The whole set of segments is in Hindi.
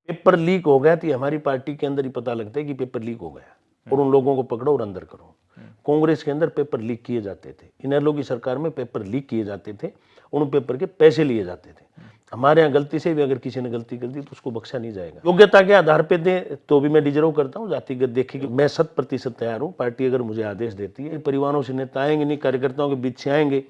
पेपर लीक हो गया तो हमारी पार्टी के अंदर ही पता लगता है कि पेपर लीक हो गया और उन लोगों को पकड़ो और अंदर करो। कांग्रेस के अंदर पेपर लीक किए जाते थे, इनेलो की सरकार में पेपर लीक किए जाते थे, उन पेपर के पैसे लिए जाते थे। हमारे यहाँ गलती से भी अगर किसी ने गलती कर दी तो उसको बख्शा नहीं जाएगा। योग्यता के आधार पे दे तो भी मैं डिजर्व करता हूँ, जातिगत देखिए मैं 100% तैयार हूँ। पार्टी अगर मुझे आदेश देती है, परिवारों से नेता आएंगे नहीं, कार्यकर्ताओं के बीच से आएंगे,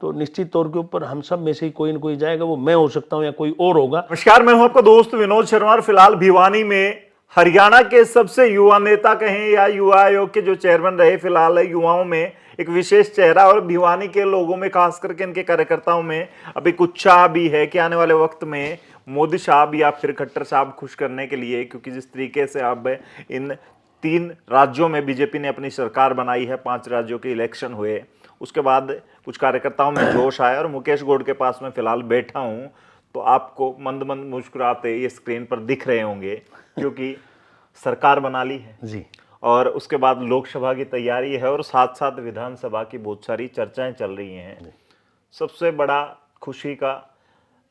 तो निश्चित तौर के ऊपर हम सब में से ही कोई न कोई जाएगा। वो मैं हो सकता हूँ या कोई और होगा। नमस्कार, मैं हूं आपका दोस्त विनोद शर्मा और फिलहाल भिवानी में हरियाणा के सबसे युवा नेता कहें या युवा आयोग के जो चेयरमैन रहे, फिलहाल युवाओं में एक विशेष चेहरा और भिवानी के लोगों में खास करके इनके कार्यकर्ताओं में अभी कुछ उत्साह भी है कि आने वाले वक्त में मोदी साहब या फिर खट्टर साहब खुश करने के लिए, क्योंकि जिस तरीके से अब इन 3 राज्यों में बीजेपी ने अपनी सरकार बनाई है, 5 राज्यों के इलेक्शन हुए, उसके बाद कुछ कार्यकर्ताओं में जोश आया और मुकेश गौड़ के पास में फिलहाल बैठा हूं तो आपको मंद मंद मुस्कुराते ये स्क्रीन पर दिख रहे होंगे, क्योंकि सरकार बना ली है जी, और उसके बाद लोकसभा की तैयारी है और साथ साथ विधानसभा की बहुत सारी चर्चाएं चल रही हैं। सबसे बड़ा खुशी का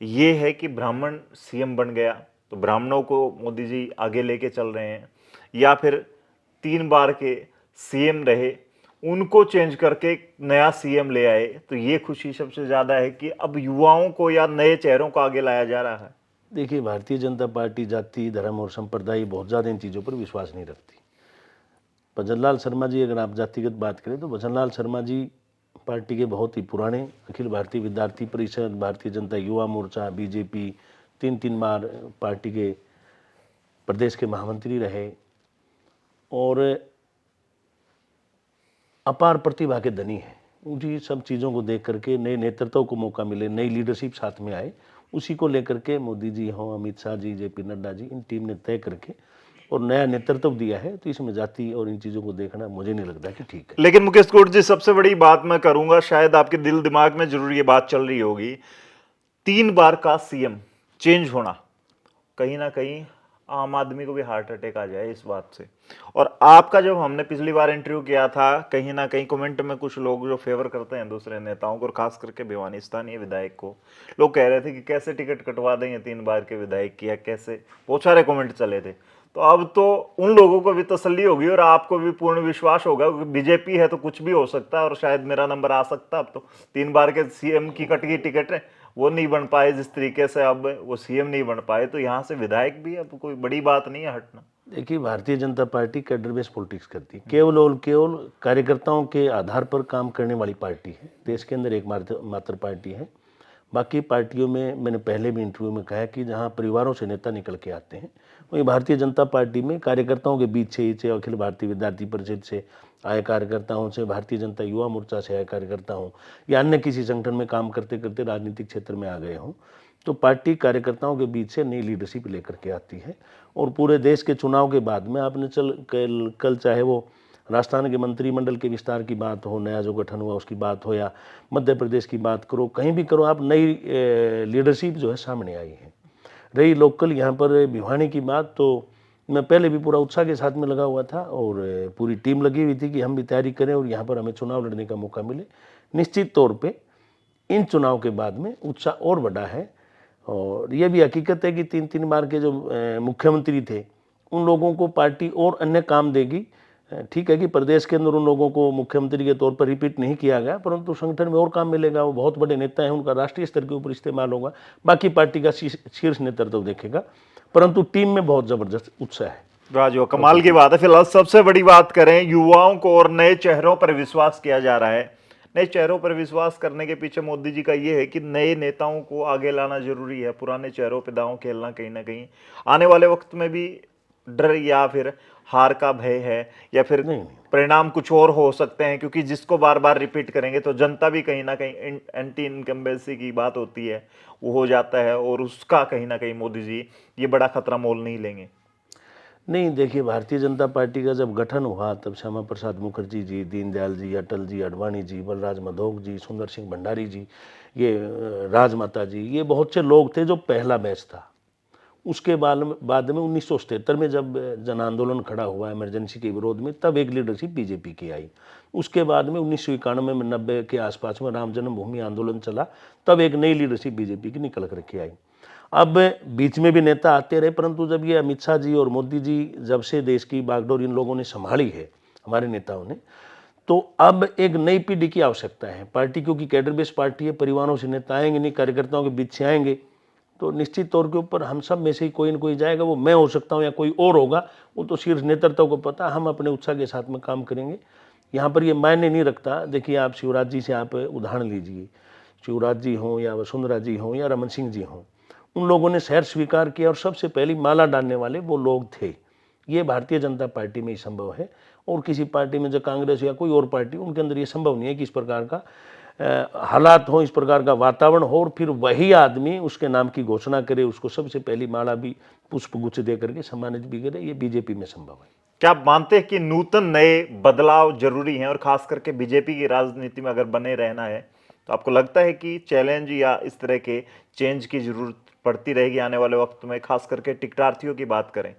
ये है कि ब्राह्मण सीएम बन गया, तो ब्राह्मणों को मोदी जी आगे लेके चल रहे हैं, या फिर 3 बार के सीएम रहे उनको चेंज करके नया सीएम ले आए, तो ये खुशी सबसे ज्यादा है कि अब युवाओं को या नए चेहरों को आगे लाया जा रहा है। देखिए भारतीय जनता पार्टी जाति, धर्म और संप्रदाय बहुत ज़्यादा इन चीज़ों पर विश्वास नहीं रखती। भजनलाल शर्मा जी, अगर आप जातिगत बात करें तो भजनलाल शर्मा जी पार्टी के बहुत ही पुराने, अखिल भारतीय विद्यार्थी परिषद, भारतीय जनता युवा मोर्चा, बीजेपी, 3 बार पार्टी के प्रदेश के महामंत्री रहे और अपार प्रतिभा के धनी हैं। उनकी सब चीज़ों को देख करके नए नेतृत्व को मौका मिले, नई लीडरशिप साथ में आए, उसी को लेकर के मोदी जी हों, अमित शाह जी, जेपी नड्डा जी, इन टीम ने तय करके और नया नेतृत्व दिया है। तो इसमें जाति और इन चीज़ों को देखना मुझे नहीं लगता कि ठीक है। लेकिन मुकेश गौड़ जी, सबसे बड़ी बात मैं करूंगा, शायद आपके दिल दिमाग में जरूर ये बात चल रही होगी, 3 बार का सीएम चेंज होना, कहीं ना कहीं आम आदमी को भी हार्ट अटैक आ जाए इस बात से। और आपका जब हमने पिछली बार इंटरव्यू किया था, कहीं ना कहीं कमेंट में कुछ लोग जो फेवर करते हैं दूसरे नेताओं को, और खास करके भिवानी स्थानीय विधायक को, लोग कह रहे थे कि कैसे टिकट कटवा देंगे 3 बार के विधायक की, या कैसे, बहुत सारे कमेंट चले थे। तो अब तो उन लोगों को भी तसल्ली होगी और आपको भी पूर्ण विश्वास होगा, क्योंकि बीजेपी है तो कुछ भी हो सकता है और शायद मेरा नंबर आ सकता है। अब तो 3 बार के सीएम की कट की टिकट है, वो नहीं बन पाए जिस तरीके से, अब वो सीएम नहीं बन पाए, तो यहाँ से विधायक भी अब कोई बड़ी बात नहीं है हटना। देखिए Bharatiya Janata party cadre based politics करती है, केवल और केवल कार्यकर्ताओं के आधार पर काम करने वाली पार्टी है। देश के अंदर एक मात्र पार्टी है। बाकी पार्टियों में मैंने पहले भी इंटरव्यू में कहा कि जहां परिवारों से नेता निकल के आते हैं, वहीं भारतीय जनता पार्टी में कार्यकर्ताओं के बीच से ही, चाहे अखिल भारतीय विद्यार्थी परिषद से आए कार्यकर्ताओं से, भारतीय जनता युवा मोर्चा से आए कार्यकर्ता हों, या अन्य किसी संगठन में काम करते करते राजनीतिक क्षेत्र में आ गए हों, तो पार्टी कार्यकर्ताओं के बीच से नई लीडरशिप लेकर के आती है। और पूरे देश के चुनाव के बाद में आपने कल चाहे वो राजस्थान के मंत्रिमंडल के विस्तार की बात हो, नया जो गठन हुआ उसकी बात हो, या मध्य प्रदेश की बात करो, कहीं भी करो आप, नई लीडरशिप जो है सामने आई है। रही लोकल यहाँ पर भिवानी की बात, तो मैं पहले भी पूरा उत्साह के साथ में लगा हुआ था और पूरी टीम लगी हुई थी कि हम भी तैयारी करें और यहाँ पर हमें चुनाव लड़ने का मौका मिले। निश्चित तौर पे इन चुनाव के बाद में उत्साह और बढ़ा है। और ये भी हकीकत है कि 3 बार के जो मुख्यमंत्री थे उन लोगों को पार्टी और अन्य काम देगी। ठीक है कि प्रदेश के अंदर उन लोगों को मुख्यमंत्री के तौर पर रिपीट नहीं किया गया, परंतु संगठन में और काम मिलेगा। वो बहुत बड़े नेता हैं, उनका राष्ट्रीय स्तर के ऊपर इस्तेमाल होगा, बाकी पार्टी का शीर्ष नेतृत्व देखेगा, परंतु टीम में बहुत जबरदस्त उत्साह है। राजू, कमाल की बात है। फिलहाल सबसे बड़ी बात करें, युवाओं को और नए चेहरों पर विश्वास किया जा रहा है। नए चेहरों पर विश्वास करने के पीछे मोदी जी का ये है कि नए नेताओं को आगे लाना जरूरी है, पुराने चेहरों पे दांव खेलना कहीं ना कहीं आने वाले वक्त में भी डर या फिर हार का भय है, या फिर नहीं। परिणाम कुछ और हो सकते हैं, क्योंकि जिसको बार बार रिपीट करेंगे तो जनता भी कहीं ना कहीं एंटी इनकम्बेंसी की बात होती है, वो हो जाता है, और उसका कहीं ना कहीं मोदी जी ये बड़ा खतरा मोल नहीं लेंगे। नहीं, देखिए भारतीय जनता पार्टी का जब गठन हुआ तब श्यामा प्रसाद मुखर्जी जी, दीनदयाल जी, अटल जी, अडवाणी जी, बलराज मधोक जी, सुंदर सिंह भंडारी जी, ये राजमाता जी, ये बहुत से लोग थे जो पहला बैच था। उसके बाद में 1977 में जब जन आंदोलन खड़ा हुआ इमरजेंसी के विरोध में, तब एक लीडरशिप बीजेपी की आई। उसके बाद में 1991 में 90 के आसपास में राम जन्मभूमि आंदोलन चला, तब एक नई लीडरशिप बीजेपी की निकल करके आई। अब बीच में भी नेता आते रहे, परंतु जब ये अमित शाह जी और मोदी जी जब से देश की बागडोर इन लोगों ने संभाली है, हमारे नेताओं ने, तो अब एक नई पीढ़ी की आवश्यकता है। पार्टी क्योंकि कैडर बेस्ड पार्टी है, परिवारों से नेता आएंगे नहीं, कार्यकर्ताओं के बीच से आएंगे, तो निश्चित तौर के ऊपर हम सब में से ही कोई न कोई जाएगा। वो मैं हो सकता हूँ या कोई और होगा, वो तो शीर्ष नेतृत्व को पता। हम अपने उत्साह के साथ में काम करेंगे। यहाँ पर ये मायने नहीं रखता। देखिए, आप शिवराज जी से आप उदाहरण लीजिए, शिवराज जी हों या वसुंधरा जी हों या रमन सिंह जी हों, उन लोगों ने शहर स्वीकार किया और सबसे पहली माला डालने वाले वो लोग थे। ये भारतीय जनता पार्टी में ही संभव है, और किसी पार्टी में, जो कांग्रेस या कोई और पार्टी, उनके अंदर ये संभव नहीं है कि इस प्रकार का हालात हो, इस प्रकार का वातावरण हो, और फिर वही आदमी उसके नाम की घोषणा करे, उसको सबसे पहली माला भी पुष्प गुच्छ दे करके सम्मानित भी करे। ये बीजेपी में संभव है। क्या आप मानते हैं कि नूतन नए बदलाव जरूरी हैं, और खास करके बीजेपी की राजनीति में अगर बने रहना है, तो आपको लगता है कि चैलेंज या इस तरह के चेंज की जरूरत पड़ती रहेगी आने वाले वक्त में, खास करके टिकटार्थियों की बात करें?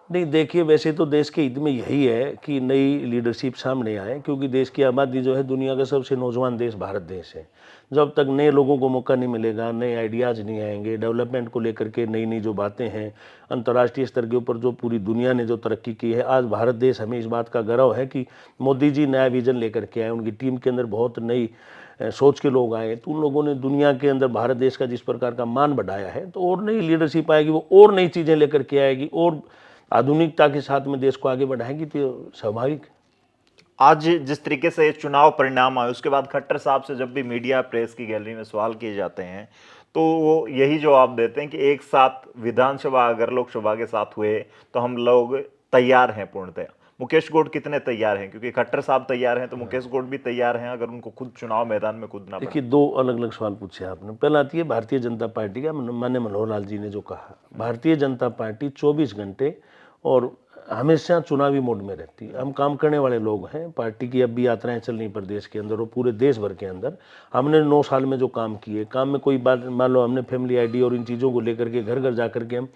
नहीं, देखिए, वैसे तो देश के हित में यही है कि नई लीडरशिप सामने आए, क्योंकि देश की आबादी जो है, दुनिया का सबसे नौजवान देश भारत देश है। जब तक नए लोगों को मौका नहीं मिलेगा, नए आइडियाज़ नहीं आएंगे, डेवलपमेंट को लेकर के नई नई जो बातें हैं, अंतर्राष्ट्रीय स्तर के ऊपर जो पूरी दुनिया ने जो तरक्की की है, आज भारत देश, हमें इस बात का गर्व है कि मोदी जी नया विजन लेकर के आए, उनकी टीम के अंदर बहुत नई सोच के लोग आए, तो उन लोगों ने दुनिया के अंदर भारत देश का जिस प्रकार का मान बढ़ाया है, तो और नई लीडरशिप आएगी, वो और नई चीज़ें लेकर के आएगी और आधुनिकता के साथ में देश को आगे बढ़ाएगी, तो स्वाभाविक। आज जिस तरीके से ये चुनाव परिणाम आए, उसके बाद खट्टर साहब से जब भी मीडिया प्रेस की गैलरी में सवाल किए जाते हैं, तो वो यही जवाब देते हैं कि एक साथ विधानसभा अगर लोकसभा के साथ हुए तो हम लोग तैयार हैं पूर्णतः। मुकेश गौड़ कितने तैयार हैं? क्योंकि खट्टर साहब तैयार हैं, तो मुकेश गौड़ भी तैयार हैं अगर उनको खुद चुनाव मैदान में कूदना पड़े? देखिए, दो अलग अलग सवाल पूछे आपने। पहला आती है भारतीय जनता पार्टी का, माननीय मनोहर लाल जी ने जो कहा, भारतीय जनता पार्टी 24 घंटे और हमेशा चुनावी मोड में रहती है। हम काम करने वाले लोग हैं। पार्टी की अब भी यात्राएं चल रही प्रदेश के अंदर और पूरे देश भर के अंदर। हमने 9 साल में जो काम किए, काम में कोई बात, मान लो हमने फैमिली आईडी और इन चीज़ों को लेकर के घर घर जा करके, हम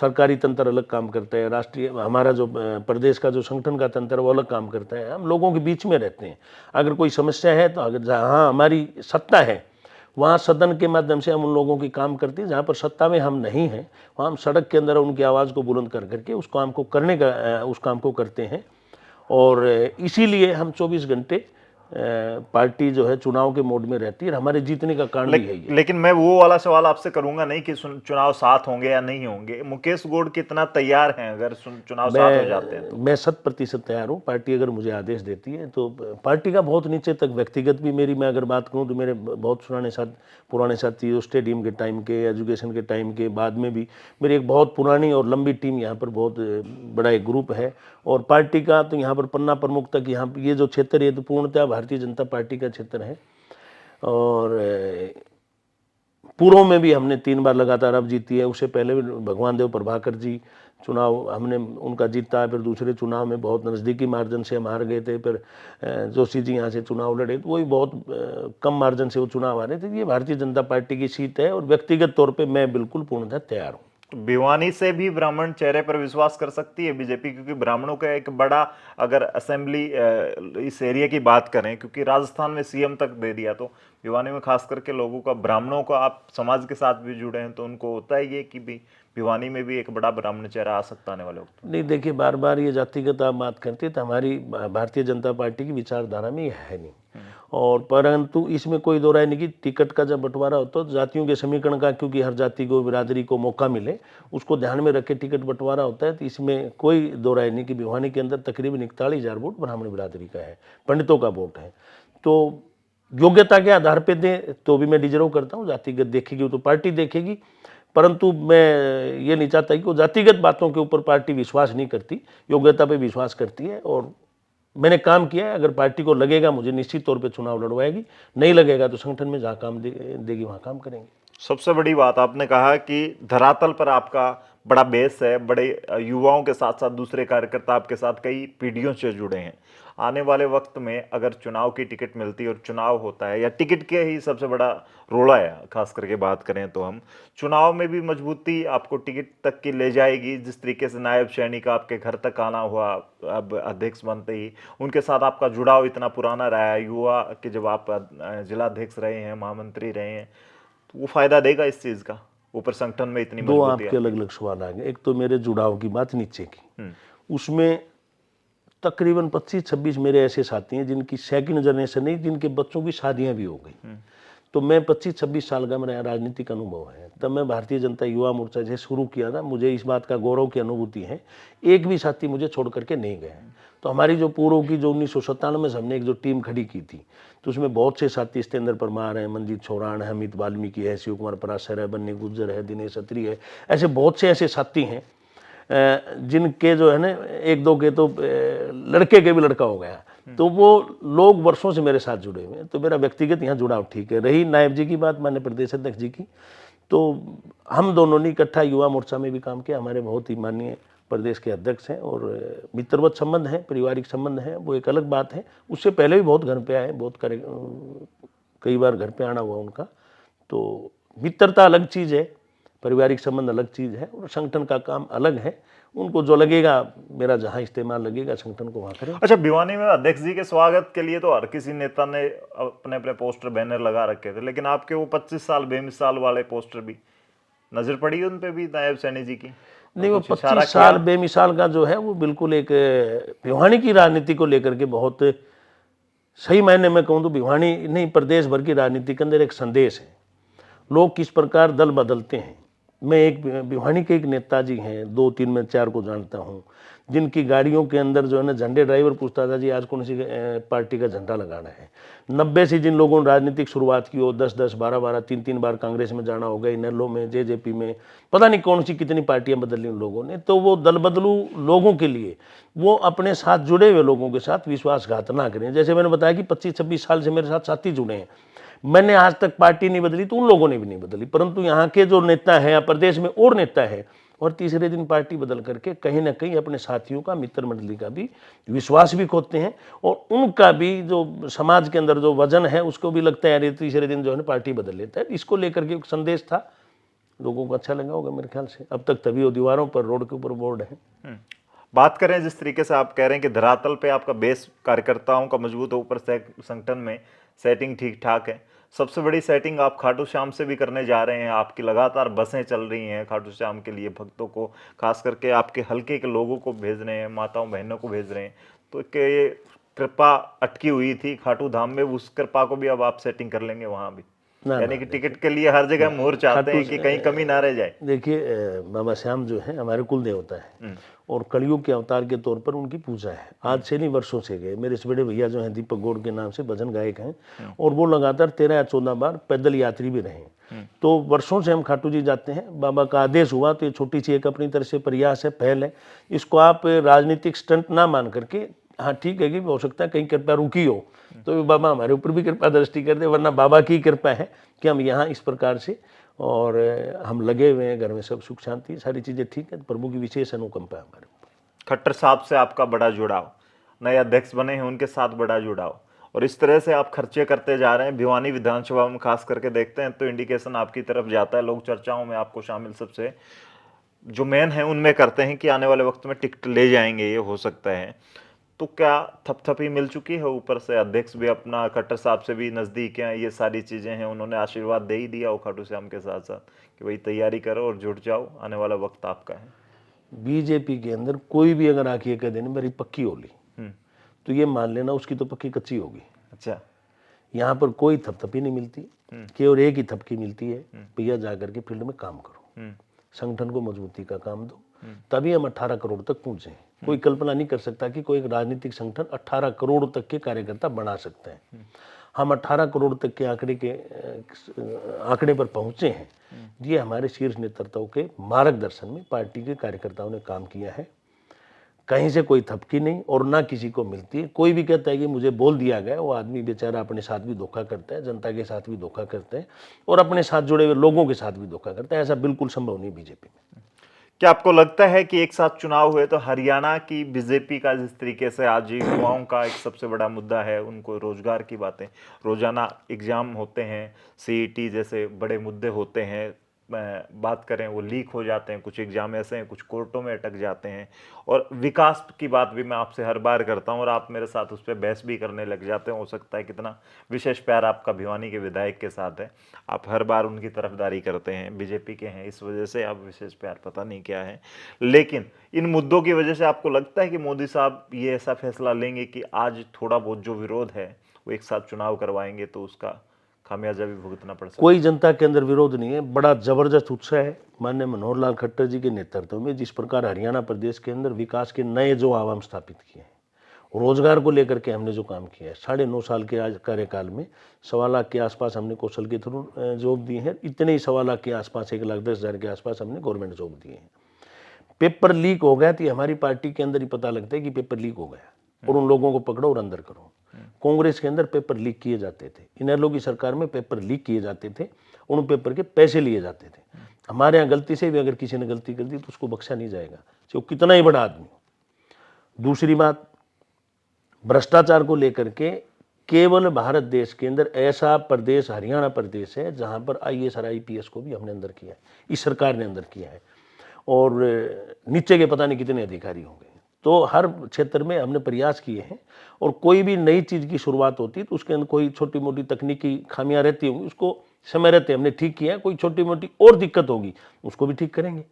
सरकारी तंत्र अलग काम करता है, राष्ट्रीय हमारा जो प्रदेश का जो संगठन का तंत्र है वो अलग काम करता है। हम लोगों के बीच में रहते हैं। अगर कोई समस्या है, तो अगर जहाँ हमारी सत्ता है, वहाँ सदन के माध्यम से हम उन लोगों की काम करते हैं। जहाँ पर सत्ता में हम नहीं हैं, वहाँ हम सड़क के अंदर उनकी आवाज़ को बुलंद कर करके उस काम को करने का, उस काम को करते हैं। और इसीलिए हम 24 घंटे पार्टी जो है चुनाव के मोड में रहती है। हमारे जीतने का कारण भी है ये। लेकिन मैं वो वाला सवाल आपसे करूंगा नहीं कि चुनाव साथ होंगे या नहीं होंगे। मुकेश गौड़ कितना तैयार हैं अगर चुनाव साथ हो जाते हैं? मैं 100% तैयार हूँ। पार्टी अगर मुझे आदेश देती है तो। पार्टी का बहुत नीचे तक, व्यक्तिगत भी मेरी मैं अगर बात करूँ तो मेरे बहुत पुराने साथी, स्टेडियम के टाइम के, एजुकेशन के टाइम के, बाद में भी मेरी एक बहुत पुरानी और लंबी टीम यहाँ पर, बहुत बड़ा एक ग्रुप है। और पार्टी का तो यहाँ पर पन्ना प्रमुख तक, यहाँ ये जो क्षेत्र है तो पूर्णतः भारतीय जनता पार्टी का क्षेत्र है। और पूर्व में भी हमने 3 बार लगातार अब जीती है। उससे पहले भी भगवान देव प्रभाकर जी चुनाव हमने उनका जीता। फिर दूसरे चुनाव में बहुत नज़दीकी मार्जिन से हम हार गए थे। फिर जोशी जी यहाँ से चुनाव लड़े तो वही बहुत कम मार्जिन से वो चुनाव आ रहे थे। ये भारतीय जनता पार्टी की सीट है और व्यक्तिगत तौर पे मैं बिल्कुल पूर्णतः तैयार हूँ। भिवानी से भी ब्राह्मण चेहरे पर विश्वास कर सकती है बीजेपी? क्योंकि ब्राह्मणों का एक बड़ा, अगर असेंबली इस एरिया की बात करें, क्योंकि राजस्थान में सीएम तक दे दिया, तो भिवानी में खास करके लोगों का, ब्राह्मणों का, आप समाज के साथ भी जुड़े हैं, तो उनको होता है ये कि भी भिवानी में भी एक बड़ा ब्राह्मण चेहरा आ सकता आने वाले वक्त? नहीं, देखिए, बार बार ये जातिगत आप बात करते तो हमारी भारतीय जनता पार्टी की विचारधारा में ये है नहीं। और परंतु इसमें कोई दो राय नहीं कि टिकट का जब बंटवारा होता है तो जातियों के समीकरण का, क्योंकि हर जाति को, बिरादरी को मौका मिले, उसको ध्यान में रख के टिकट बंटवारा होता है। तो इसमें कोई दो राय नहीं कि भिवानी के अंदर तकरीबन 41,000 वोट ब्राह्मण बिरादरी का है, पंडितों का वोट है। तो योग्यता के आधार पर दें तो भी मैं डिजर्व करता हूँ। जातिगत देखेगी तो पार्टी देखेगी, परंतु मैं ये नहीं चाहता कि वो जातिगत बातों के ऊपर पार्टी विश्वास नहीं करती, योग्यता पे विश्वास करती है। और मैंने काम किया है। अगर पार्टी को लगेगा मुझे निश्चित तौर पे चुनाव लड़वाएगी, नहीं लगेगा तो संगठन में जहाँ काम देगी वहाँ काम करेंगे। सबसे बड़ी बात आपने कहा कि धरातल पर आपका बड़ा बेस है, बड़े युवाओं के साथ साथ दूसरे कार्यकर्ता आपके साथ कई पीढ़ियों से जुड़े हैं। आने वाले वक्त में अगर चुनाव की टिकट मिलती है और चुनाव होता है, या टिकट के ही सबसे बड़ा रोड़ा है, खास करके बात करें तो हम चुनाव में भी मजबूती आपको टिकट तक की ले जाएगी। जिस तरीके से नायब सैनिक आपके घर तक आना हुआ अब अध्यक्ष बनते ही, उनके साथ आपका जुड़ाव इतना पुराना रहा है, युवा के जब आप जिलाध्यक्ष रहे हैं, महामंत्री रहे हैं, तो वो फायदा देगा इस चीज़ का? ऊपर संगठन में इतनी दो मजबूती आपके अलग अलग सवाल आ गए। एक तो मेरे जुड़ाव की बात नीचे की, है। उसमें तकरीबन 25-26 मेरे ऐसे साथी हैं जिनकी सेकंड जनरेशन नहीं, जिनके बच्चों की शादियां भी हो गई। तो मैं 25-26 साल का मेरा राजनीतिक अनुभव है। तब मैं भारतीय जनता युवा मोर्चा से शुरू किया था, मुझे इस बात का गौरव की अनुभूति है, एक भी साथी मुझे छोड़ करके नहीं गए। तो हमारी जो पूर्व की जो 1997 से हमने एक जो टीम खड़ी की थी, तो उसमें बहुत से साथी, सत्येंद्र परमार है, मंजीत छोरान है, अमित वाल्मीकि है, शिव कुमार पराशर है, बन्नी गुज्जर है, दिनेश अत्री है, ऐसे बहुत से ऐसे साथी हैं जिनके जो है ना एक दो के तो लड़के के भी लड़का हो गया। तो वो लोग वर्षों से मेरे साथ जुड़े हुए हैं। तो मेरा व्यक्तिगत यहाँ जुड़ाव ठीक है। रही नायब जी की बात, माननीय प्रदेश अध्यक्ष जी की, तो हम दोनों ने इकट्ठा युवा मोर्चा में भी काम किया। हमारे बहुत ही माननीय प्रदेश के अध्यक्ष हैं और मित्रवत संबंध है, पारिवारिक संबंध है, वो एक अलग बात है। उससे पहले भी बहुत घर पे आए, बहुत कई बार घर पे आना हुआ उनका। तो मित्रता अलग चीज़ है, पारिवारिक संबंध अलग चीज़ है और संगठन का काम अलग है। उनको जो लगेगा, मेरा जहाँ इस्तेमाल लगेगा संगठन को वहाँ करें। अच्छा, भिवानी में अध्यक्ष जी के स्वागत के लिए तो हर किसी नेता ने अपने अपने पोस्टर बैनर लगा रखे थे, लेकिन आपके वो 25 साल बेमिसाल वाले पोस्टर भी नजर पड़ी उन पे भी नायब सैनी जी की? नहीं, वो 25 साल बेमिसाल का जो है वो बिल्कुल एक भिवानी की राजनीति को लेकर के बहुत सही मायने में कहूँ तो भिवानी नहीं, प्रदेश भर की राजनीति के अंदर एक संदेश है। लोग किस प्रकार दल बदलते हैं। मैं एक भिवानी के एक नेताजी हैं, 2-3 में 4 को जानता हूँ, जिनकी गाड़ियों के अंदर जो है ना झंडे, ड्राइवर पूछता था जी आज कौन सी पार्टी का झंडा लगाना है। 90 से जिन लोगों ने राजनीतिक शुरुआत की हो, 10-10, 12-12, 3-3 बार कांग्रेस में जाना होगा, इनेलो में, जेजेपी में, पता नहीं कौन सी कितनी पार्टियां बदली उन लोगों ने। तो वो दल बदलू लोगों के लिए वो अपने साथ जुड़े हुए लोगों के साथ विश्वासघात ना करें। जैसे मैंने बताया कि 25-26 साल से मेरे साथ साथी जुड़े हैं, मैंने आज तक पार्टी नहीं बदली, तो उन लोगों ने भी नहीं बदली। परंतु यहाँ के जो नेता हैं या प्रदेश में और नेता है, और तीसरे दिन पार्टी बदल करके कहीं ना कहीं अपने साथियों का, मित्र मंडली का भी विश्वास भी खोते हैं और उनका भी जो समाज के अंदर जो वजन है उसको भी लगता है यार तीसरे दिन जो है ना पार्टी बदल लेता है। इसको लेकर के एक संदेश था, लोगों को अच्छा लगा होगा मेरे ख्याल से। अब तक तभी वो दीवारों पर, रोड के ऊपर बोर्ड है। बात करें जिस तरीके से आप कह रहे हैं कि धरातल पे आपका बेस कार्यकर्ताओं का मजबूत है, ऊपर संगठन में सेटिंग ठीक ठाक है। सबसे बड़ी सेटिंग आप खाटू श्याम से भी करने जा रहे हैं। आपकी लगातार बसें चल रही हैं खाटू श्याम के लिए, भक्तों को, खास करके आपके हल्के के लोगों को भेज रहे हैं, माताओं बहनों को भेज रहे हैं। तो ये कृपा अटकी हुई थी खाटू धाम में, उस कृपा को भी अब आप सेटिंग कर लेंगे वहां भी? यानी कि टिकट के लिए हर जगह मोहर चाहते हैं कि कहीं कमी ना रह जाए। देखिए, बाबा श्याम जो है हमारे कुल देवता है और कलयुग के अवतार के तौर पर उनकी पूजा है। आज से नहीं, वर्षों से गए। मेरे इस बड़े भैया जो हैं दीपक गौड़ के नाम से भजन गायक हैं और वो लगातार 13 या 14 बार पैदल यात्री भी रहे। तो वर्षों से हम खाटू जी जाते हैं। बाबा का आदेश हुआ तो ये छोटी सी एक अपनी तरह से प्रयास है, पहल है। इसको आप राजनीतिक स्टंट ना मान करके, हाँ ठीक है कि हो सकता है कहीं कृपा रुकी हो तो बाबा हमारे ऊपर भी कृपा दृष्टि कर दे, वरना बाबा की कृपा है कि हम यहाँ इस प्रकार से और हम लगे हुए हैं। घर में सब सुख शांति, सारी चीज़ें ठीक है। प्रभु की विशेष अनुकंपा है हमारे ऊपर। खट्टर साहब से आपका बड़ा जुड़ाव, नए अध्यक्ष बने हैं उनके साथ बड़ा जुड़ाव, और इस तरह से आप खर्चे करते जा रहे हैं। भिवानी विधानसभा में खास करके देखते हैं तो इंडिकेशन आपकी तरफ जाता है। लोग चर्चाओं में आपको शामिल सबसे जो मेन है उनमें करते हैं कि आने वाले वक्त में टिकट ले जाएंगे, ये हो सकता है। तो क्या थपथपी मिल चुकी है? ऊपर से अध्यक्ष भी अपना खट्टर साहब से भी नज़दीक हैं, ये सारी चीज़ें हैं, उन्होंने आशीर्वाद दे ही दिया वो खाटू श्याम के साथ साथ कि भाई तैयारी करो और जुट जाओ, आने वाला वक्त आपका है। बीजेपी के अंदर कोई भी अगर आके कह देने मेरी पक्की होली, तो ये मान लेना उसकी तो पक्की कच्ची होगी। अच्छा, यहाँ पर कोई थपथपी नहीं मिलती, केवल एक ही थपकी मिलती है, भैया जाकर के फील्ड में काम करो, संगठन को मजबूती का काम दो, तभी हम 18 करोड़ तक पहुंचे। कोई कल्पना नहीं कर सकता कि कोई एक राजनीतिक संगठन 18 करोड़ तक के कार्यकर्ता बना सकता है। हम 18 करोड़ तक के आंकड़े पर पहुंचे हैं। ये हमारे शीर्ष नेतृत्व के मार्गदर्शन में पार्टी के कार्यकर्ताओं ने काम किया है। कहीं से कोई थपकी नहीं और ना किसी को मिलती है। कोई भी कहता है कि मुझे बोल दिया गया, वो आदमी बेचारा अपने साथ भी धोखा करता है, जनता के साथ भी धोखा करता है और अपने साथ जुड़े हुए लोगों के साथ भी धोखा करता है। ऐसा बिल्कुल संभव नहीं बीजेपी में। क्या आपको लगता है कि एक साथ चुनाव हुए तो हरियाणा की बीजेपी का जिस तरीके से आज युवाओं का एक सबसे बड़ा मुद्दा है, उनको रोजगार की बातें, रोजाना एग्जाम होते हैं, सीईटी जैसे बड़े मुद्दे होते हैं, बात करें वो लीक हो जाते हैं, कुछ एग्जाम ऐसे हैं, कुछ कोर्टों में अटक जाते हैं, और विकास की बात भी मैं आपसे हर बार करता हूं और आप मेरे साथ उस पर बहस भी करने लग जाते हैं। हो सकता है कितना विशेष प्यार आपका भिवानी के विधायक के साथ है, आप हर बार उनकी तरफदारी करते हैं, बीजेपी के हैं इस वजह से आप विशेष प्यार पता नहीं क्या है, लेकिन इन मुद्दों की वजह से आपको लगता है कि मोदी साहब ये ऐसा फैसला लेंगे कि आज थोड़ा बहुत जो विरोध है वो एक साथ चुनाव करवाएंगे तो उसका खामियाजा भी भुगतना पड़ सकता कोई जनता के अंदर विरोध नहीं है, बड़ा जबरदस्त उत्साह है माननीय मनोहर लाल खट्टर जी के नेतृत्व में। जिस प्रकार हरियाणा प्रदेश के अंदर विकास के नए जो आयाम स्थापित किए हैं, रोजगार को लेकर के हमने जो काम किया है, 9.5 साल के आज कार्यकाल में 1.25 लाख के आसपास हमने कौशल के थ्रू जॉब दी है, इतने ही 1.25 लाख के आसपास 1,10,000 के आसपास हमने गवर्नमेंट जॉब दिए हैं। पेपर लीक हो गया तो हमारी पार्टी के अंदर ही पता लगता है कि पेपर लीक हो गया और उन लोगों को पकड़ो और अंदर करो। कांग्रेस के अंदर पेपर लीक किए जाते थे, इनेलो की सरकार में पेपर लीक किए जाते थे, उन पेपर के पैसे लिए जाते थे। हमारे यहाँ गलती से भी अगर किसी ने गलती कर दी तो उसको बख्शा नहीं जाएगा, चाहे वो कितना ही बड़ा आदमी हो। दूसरी बात, भ्रष्टाचार को लेकर के केवल भारत देश के अंदर ऐसा प्रदेश हरियाणा प्रदेश है जहां पर IAS और IPS को भी हमने अंदर किया है, इस सरकार ने अंदर किया है, और नीचे के पता नहीं कितने अधिकारी होंगे। तो हर क्षेत्र में हमने प्रयास किए हैं, और कोई भी नई चीज़ की शुरुआत होती है तो उसके अंदर कोई छोटी मोटी तकनीकी खामियां रहती होंगी, उसको समय रहते हमने ठीक किया है। कोई छोटी मोटी और दिक्कत होगी उसको भी ठीक करेंगे।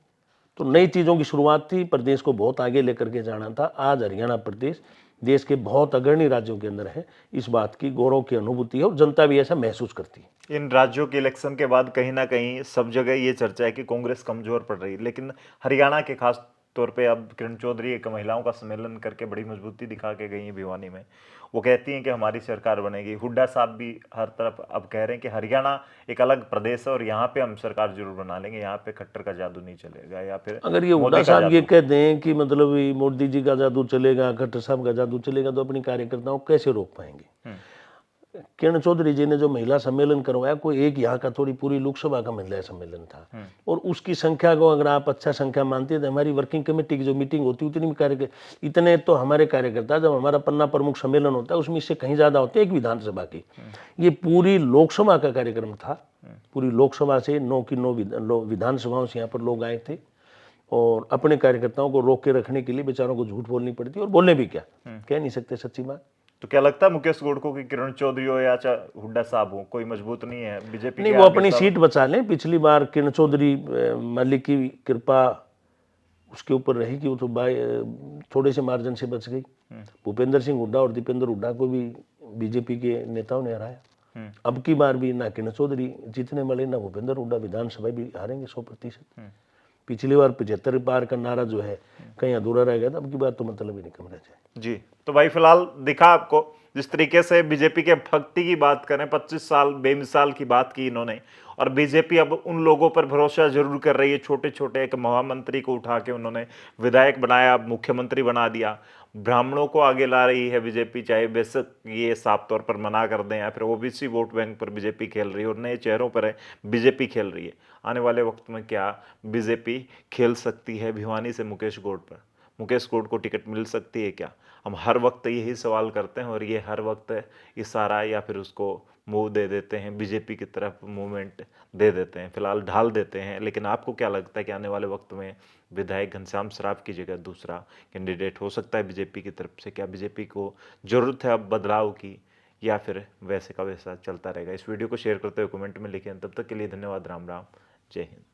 तो नई चीज़ों की शुरुआत थी, प्रदेश को बहुत आगे लेकर के जाना था। आज हरियाणा प्रदेश देश के बहुत अग्रणी राज्यों के अंदर है, इस बात की गौरव की अनुभूति है और जनता भी ऐसा महसूस करती है। इन राज्यों के इलेक्शन के बाद कहीं ना कहीं सब जगह ये चर्चा है कि कांग्रेस कमजोर पड़ रही है, लेकिन हरियाणा के खास तौर पे अब किरण चौधरी एक महिलाओं का सम्मेलन करके बड़ी मजबूती दिखा के गई है भिवानी में। वो कहती हैं कि हमारी सरकार बनेगी। हुड्डा साहब भी हर तरफ अब कह रहे हैं कि हरियाणा एक अलग प्रदेश है और यहाँ पे हम सरकार जरूर बना लेंगे, यहाँ पे खट्टर का जादू नहीं चलेगा, या फिर अगर ये हुड्डा साहब ये कह दें कि मतलब मोदी जी का जादू चलेगा, खट्टर साहब का जादू चलेगा, तो अपनी कार्यकर्ताओं को कैसे रोक पाएंगे। किरण चौधरी जी ने जो महिला सम्मेलन करवाया, कोई एक यहाँ का थोड़ी, पूरी लोकसभा का महिला सम्मेलन था, और उसकी संख्या को अगर आप अच्छा संख्या मानते हैं तो हमारी वर्किंग कमेटी की जो मीटिंग होती है उतनी भी कार्यकर्ता, इतने तो हमारे कार्यकर्ता, जब हमारा पन्ना प्रमुख सम्मेलन होता है उसमें इससे कहीं ज्यादा होते हैं एक विधानसभा की। ये पूरी लोकसभा का कार्यक्रम था, पूरी लोकसभा से 9 की 9 विधानसभाओं से यहाँ पर लोग आए थे, और अपने कार्यकर्ताओं को रोक के रखने के लिए बेचारों को झूठ बोलनी पड़ती, और बोलने भी क्या, कह नहीं सकते सच्ची बात। तो क्या लगता है मुकेश गोडको की किरण चौधरी हो या हुड्डा साहब हो, कोई मजबूत नहीं है बीजेपी? नहीं, वो अपनी सीट बचा लें। पिछली बार किरण चौधरी मालिक की कृपा उसके ऊपर रही कि वो तो थोड़े से मार्जिन से बच गई। भूपेंद्र सिंह हुड्डा और दीपेंद्र हुड्डा को भी बीजेपी के नेताओं ने हराया। अब की बार भी ना किरण चौधरी जीतने वाले ना भूपेंद्र हुड्डा, विधानसभा भी हारेंगे 100%। पिछली बार 75 पार का नारा जो है कहीं अधूरा रह गया था, अब की बार तो मतलब ही नहीं कम रह जाए। जी, तो भाई फिलहाल दिखा आपको जिस तरीके से बीजेपी के भक्ति की बात करें, 25 साल बेमिसाल की बात की इन्होंने, और बीजेपी अब उन लोगों पर भरोसा जरूर कर रही है। छोटे छोटे एक महामंत्री को उठा के उन्होंने विधायक बनाया, मुख्यमंत्री बना दिया। ब्राह्मणों को आगे ला रही है बीजेपी, चाहे बेशक ये साफ तौर पर मना कर दें, या फिर ओबीसी वोट बैंक पर बीजेपी खेल रही है और नए चेहरों पर है बीजेपी खेल रही है। आने वाले वक्त में क्या बीजेपी खेल सकती है भिवानी से मुकेश गोड पर? मुकेश गोड को टिकट मिल सकती है क्या? हम हर वक्त यही सवाल करते हैं, और ये हर वक्त इशारा या फिर उसको मूव दे देते हैं, बीजेपी की तरफ मूवमेंट दे देते हैं, फिलहाल ढाल देते हैं। लेकिन आपको क्या लगता है कि आने वाले वक्त में विधायक घनश्याम सराफ की जगह दूसरा कैंडिडेट हो सकता है बीजेपी की तरफ से? क्या बीजेपी को जरूरत है अब बदलाव की, या फिर वैसे का वैसा चलता रहेगा? इस वीडियो को शेयर करते हुए कमेंट में लिखें। तब तक के लिए धन्यवाद। राम राम, जय हिंद।